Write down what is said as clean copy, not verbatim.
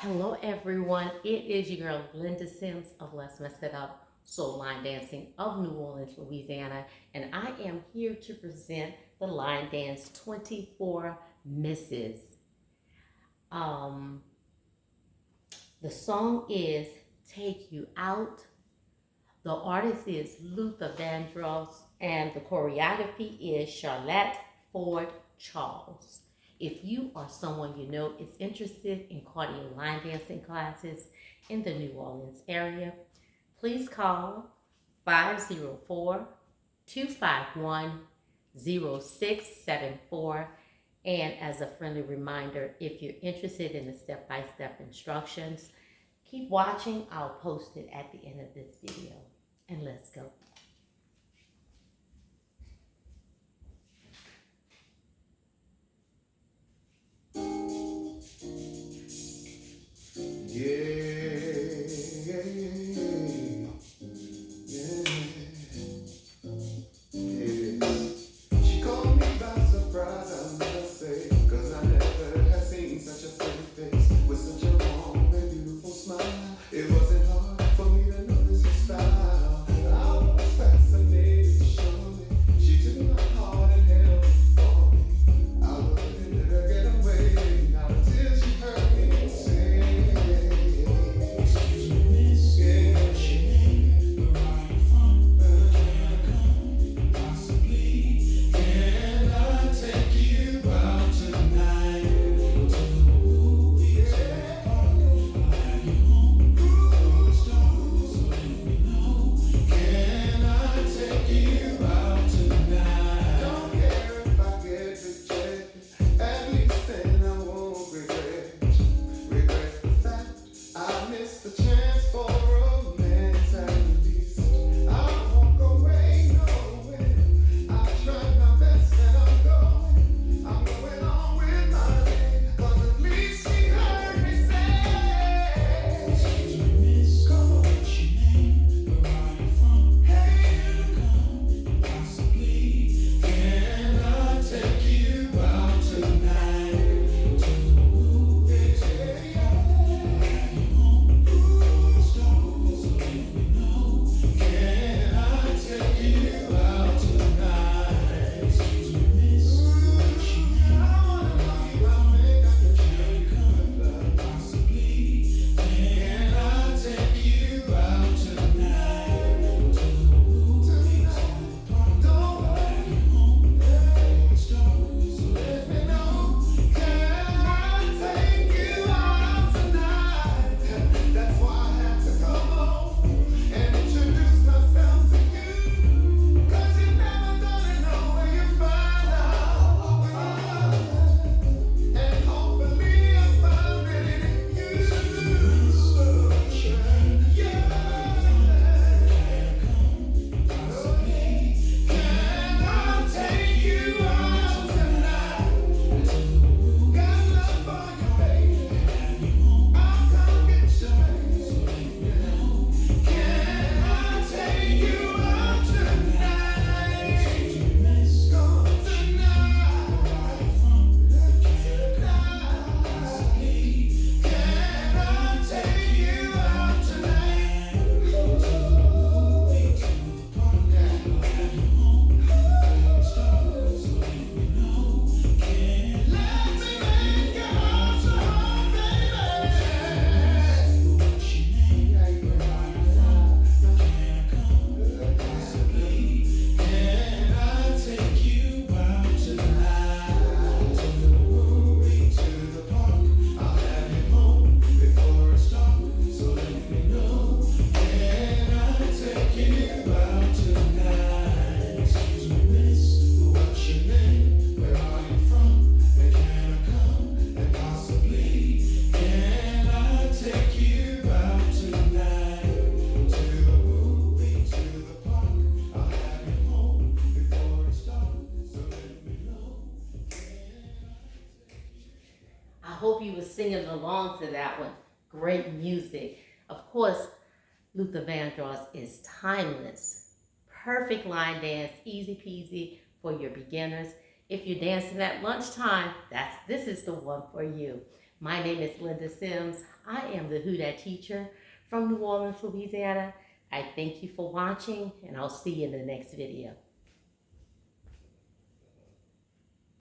Hello everyone, it is your girl Linda Sims of Let's Mess It Up Soul Line Dancing of New Orleans, Louisiana, and I am here to present the Line Dance 24 Misses. Um, the song is Take You Out. The artist is VANDROSS and the choreography is Charlette Ford Charles. If you or someone you know is interested in cardio line dancing classes in the New Orleans area, please call 504-251-0674. And as a friendly reminder, if you're interested in the step-by-step instructions, keep watching. I'll post it at the end of this video. And let's go. She caught me by surprise, I must say, 'cause I never had seen such a pretty face with such a warm and beautiful smile. It wasn't hard for me to notice her style. I was fascinated, surely. She took my heart and held it for me. I wouldn't let her get away, not until she heard me say, "Excuse me, miss, what's your name? Where are you from? Can I come? Possibly. Can I take you out tonight? To the movies, to the park. I'll have you home before it's dark, so let me know. Can I take you out tonight? Don't care if I get rejected. At least then I won't regret the fact I missed the chance for romance. At least I won't go away nowhere. I tried my best and I'm going on with my day. 'Cause at least she heard me say, "Excuse me, miss, come on, what's your name? Where are you from? Hey, come, possibly. Can I take you out tonight? To the movies, to the park. Have you home before it's dark, so let me know. Can I take you out tonight? Excuse me, miss, what's your name? Where are you from? Can I come? Possibly. Can I take you out tonight? To the movies, to the park. Have you home before it's dark, so let me know. Can I take you out tonight? That's why I had to come home and introduce myself to you. 'Cause you never gonna know where you find out. And hopefully I found it in you. Yeah. Can I take you out tonight? Got love for you, baby. I'll come get you, baby. Can I take you out tonight? Come tonight. Can I take you out tonight? To the movie, to the park. I'll have you home before it's dark, so let me know. Let me make your house a home, baby. What's your name? Where are you from? Can I come? Possibly. Can I take you out tonight? To the movie, to the park. I'll have you home before it's dark, so let me know. Can I take you out tonight? Excuse me, miss, what's your name? Where are you from? And can I come? And possibly, can I take you out tonight? To the movie, to the park. I'll have you home before it's dark, so let me know. I hope you were singing along to that one. Great music. Of course, VANDROSS is timeless. Perfect line dance, easy peasy for your beginners. If you're dancing at lunchtime, this is the one for you. My name is Linda Sims. I am the Who Dat teacher from New Orleans, Louisiana. I thank you for watching, and I'll see you in the next video.